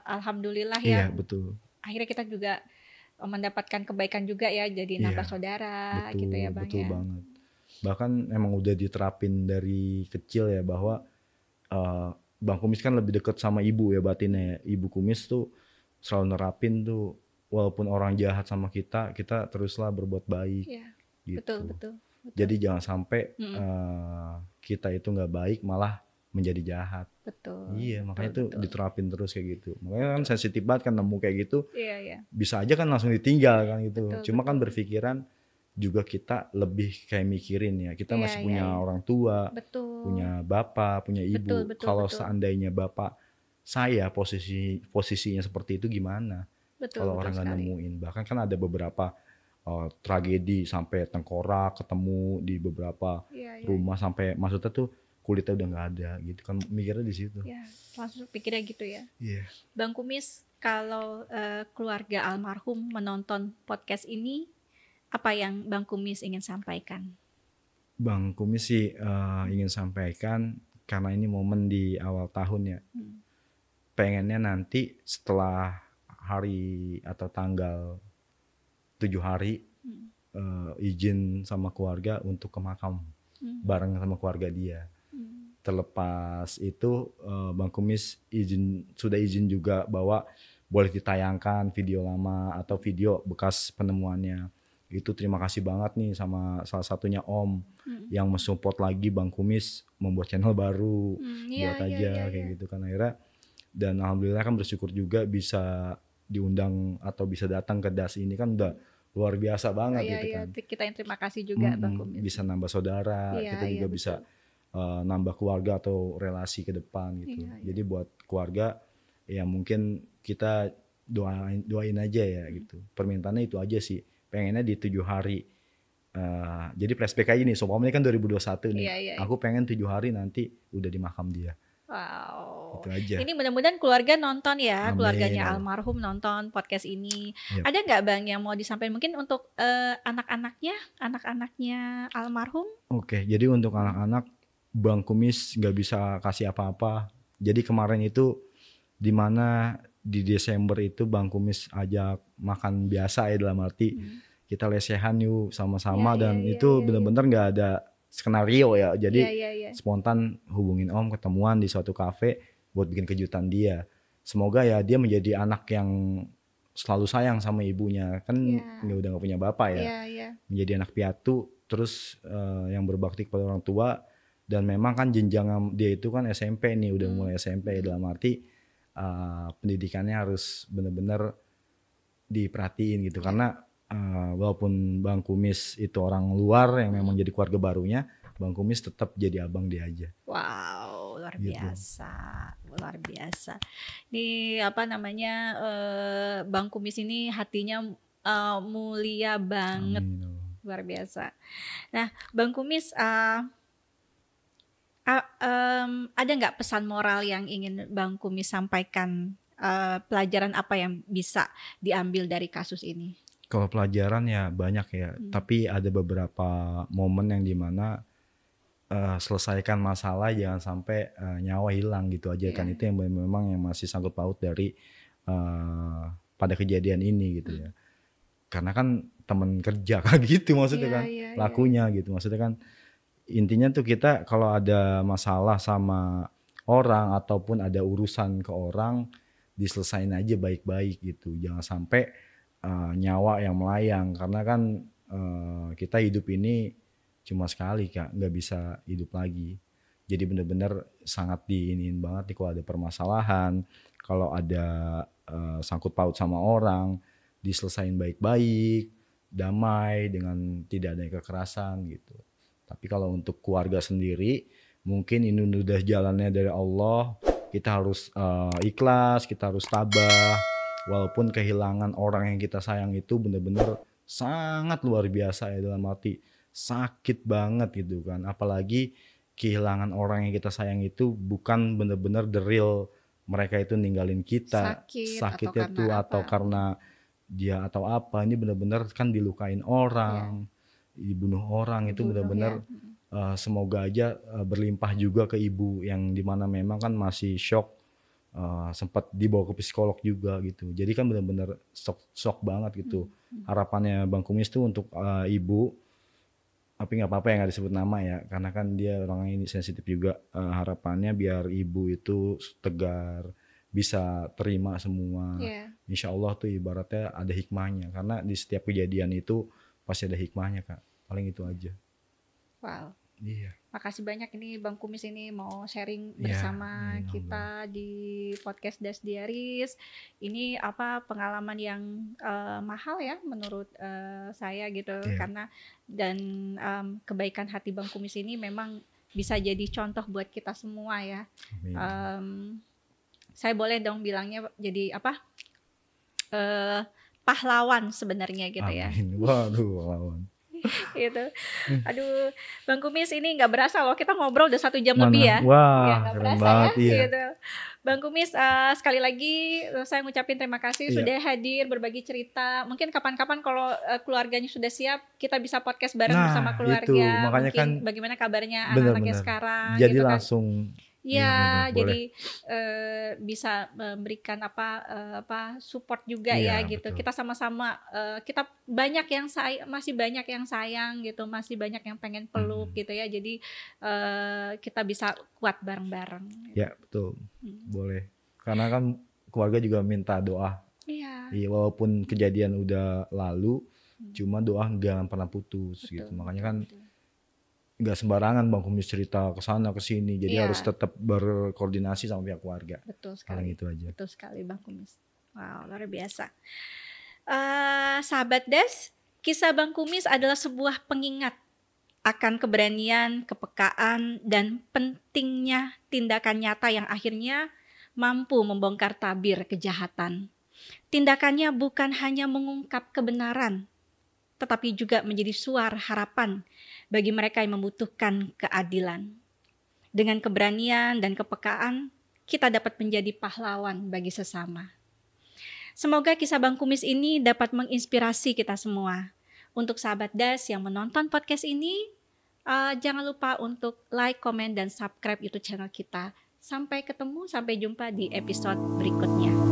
alhamdulillah Iya ya. betul. Akhirnya kita juga mendapatkan kebaikan juga ya, jadi nambah Iya, saudara Betul, gitu ya Bang betul ya. banget. Bahkan emang udah diterapin dari kecil ya, bahwa Bang Kumis kan lebih deket sama ibu ya batinnya ya. Ibu Kumis tuh selalu nerapin tuh, walaupun orang jahat sama kita teruslah berbuat baik Iya, gitu. betul. Jadi jangan sampai kita itu nggak baik malah menjadi jahat. Betul. Iya, makanya betul, itu betul. diterapin terus kayak gitu. Makanya kan sensitif banget kan nemu kayak gitu, Iya. bisa aja kan langsung ditinggal kan gitu. Betul, Cuma kan betul. berpikiran juga kita lebih kayak mikirin ya, kita Iya, masih iya, punya iya. orang tua, Betul. punya bapak, punya ibu. Betul, Kalau betul. seandainya bapak saya posisinya seperti itu gimana? Betul, Kalau betul orang nggak sekali. nemuin, bahkan kan ada beberapa tragedi sampai tengkorak ketemu di beberapa Iya. rumah, sampai maksudnya tuh kulitnya udah nggak ada gitu kan, mikirnya di situ. Ya, langsung pikirnya gitu ya. Iya. Bang Kumis, kalau keluarga almarhum menonton podcast ini, apa yang Bang Kumis ingin sampaikan? Bang Kumis sih ingin sampaikan, karena ini momen di awal tahun ya, pengennya nanti setelah hari atau tanggal 7 hari izin sama keluarga untuk ke makam bareng sama keluarga dia. Terlepas itu Bang Kumis sudah izin juga bahwa boleh ditayangkan video lama atau video bekas penemuannya. Itu terima kasih banget nih sama salah satunya Om yang mensupport lagi Bang Kumis membuat channel baru, buat aja kayak gitu kan akhirnya. Dan alhamdulillah kan bersyukur juga bisa diundang atau bisa datang ke DAS ini kan udah luar biasa banget gitu kan. Kita yang terima kasih juga Bang Kumis. Bisa nambah saudara, kita juga bisa nambah keluarga atau relasi ke depan gitu. Jadi buat keluarga ya mungkin kita doain aja ya gitu. Permintaannya itu aja sih. Pengennya di 7 hari. Jadi flashback aja nih, soalnya kan 2021 nih. Aku pengen 7 hari nanti udah di makam dia. Wow. Itu aja. Ini mudah-mudahan keluarga nonton ya, Amin. keluarganya almarhum nonton podcast ini. Yep. Ada nggak Bang yang mau disampaikan mungkin untuk anak-anaknya almarhum? Oke, jadi untuk anak-anak Bang Kumis nggak bisa kasih apa-apa. Jadi kemarin itu di mana di Desember itu Bang Kumis ajak makan biasa ya, dalam arti kita lesehan yuk sama-sama dan itu benar-benar nggak ada skenario ya. Jadi spontan hubungin Om, ketemuan di suatu kafe buat bikin kejutan dia. Semoga ya dia menjadi anak yang selalu sayang sama ibunya. Kan udah gak punya bapak ya. Menjadi anak piatu, terus yang berbakti kepada orang tua. Dan memang kan jenjang dia itu kan SMP nih, udah mulai SMP, dalam arti pendidikannya harus benar-benar diperhatiin gitu. Karena walaupun Bang Kumis itu orang luar yang memang jadi keluarga barunya, Bang Kumis tetap jadi abang dia aja. Wow, luar Gitu. biasa, luar biasa. Ini apa namanya, Bang Kumis ini hatinya mulia banget, Amin. luar biasa. Nah, Bang Kumis, ada nggak pesan moral yang ingin Bang Kumis sampaikan? Pelajaran apa yang bisa diambil dari kasus ini? Kalau pelajaran ya banyak ya, tapi ada beberapa momen yang dimana selesaikan masalah, jangan sampai nyawa hilang gitu aja kan. Itu yang memang yang masih sangkut paut dari pada kejadian ini gitu ya. Karena kan teman kerja kan gitu maksudnya kan, lakunya gitu maksudnya kan. Intinya tuh kita kalau ada masalah sama orang ataupun ada urusan ke orang, diselesain aja baik-baik gitu, jangan sampai nyawa yang melayang. Karena kan kita hidup ini cuma sekali Kak, nggak bisa hidup lagi. Jadi benar-benar sangat diiniin banget nih kalau ada permasalahan, kalau ada sangkut paut sama orang, diselesain baik-baik, damai dengan tidak ada kekerasan gitu. Tapi kalau untuk keluarga sendiri, mungkin ini udah jalannya dari Allah, kita harus ikhlas, kita harus tabah. Walaupun kehilangan orang yang kita sayang itu benar-benar sangat luar biasa ya, dalam arti sakit banget gitu kan. Apalagi kehilangan orang yang kita sayang itu bukan benar-benar the real mereka itu ninggalin kita. Sakitnya tuh atau karena dia atau apa, ini benar-benar kan dilukain orang, dibunuh orang, itu benar-benar semoga aja berlimpah juga ke ibu yang dimana memang kan masih shock, sempat dibawa ke psikolog juga gitu. Jadi kan benar-benar shock banget gitu. Harapannya Bang Kumis tuh untuk ibu, tapi nggak apa-apa ya nggak disebut nama ya, karena kan dia orangnya ini sensitif juga. Harapannya biar ibu itu tegar, bisa terima semua. Insya Allah tuh ibaratnya ada hikmahnya, karena di setiap kejadian itu pasti ada hikmahnya Kak. Paling itu aja. Wow. Iya. Makasih banyak ini Bang Kumis ini mau sharing bersama kita di podcast Das Diaries. Ini pengalaman yang mahal ya menurut saya gitu, karena dan kebaikan hati Bang Kumis ini memang bisa jadi contoh buat kita semua ya. Saya boleh dong bilangnya jadi pahlawan sebenarnya gitu ya. Waduh, pahlawan. Gitu. Aduh, Bang Kumis ini nggak berasa loh, kita ngobrol udah 1 jam lebih ya. Wah, keren banget ya. Gitu. Bang Kumis, sekali lagi saya ngucapin terima kasih sudah hadir berbagi cerita. Mungkin kapan-kapan kalau keluarganya sudah siap, kita bisa podcast bareng bersama keluarga. Itu, makanya mungkin kan bagaimana kabarnya anak-anaknya sekarang. Jadi gitu langsung. Ya, jadi bisa memberikan support juga ya gitu. Betul. Kita sama-sama kita masih banyak yang sayang gitu, masih banyak yang pengen peluk gitu ya. Jadi kita bisa kuat bareng-bareng. Gitu. Ya betul, boleh. Karena kan keluarga juga minta doa. Iya. Walaupun kejadian udah lalu, cuma doa jangan pernah putus. Betul, gitu. Makanya kan. Nggak sembarangan Bang Kumis cerita ke sana ke sini, jadi harus tetap berkoordinasi sama pihak keluarga. Betul sekali. Itu aja. Betul sekali Bang Kumis. Wow, luar biasa. Sahabat Des, kisah Bang Kumis adalah sebuah pengingat akan keberanian, kepekaan, dan pentingnya tindakan nyata yang akhirnya mampu membongkar tabir kejahatan. Tindakannya bukan hanya mengungkap kebenaran, tetapi juga menjadi suara harapan bagi mereka yang membutuhkan keadilan. Dengan keberanian dan kepekaan, kita dapat menjadi pahlawan bagi sesama. Semoga kisah Bang Kumis ini dapat menginspirasi kita semua. Untuk sahabat Das yang menonton podcast ini, jangan lupa untuk like, komen, dan subscribe YouTube channel kita. Sampai ketemu, sampai jumpa di episode berikutnya.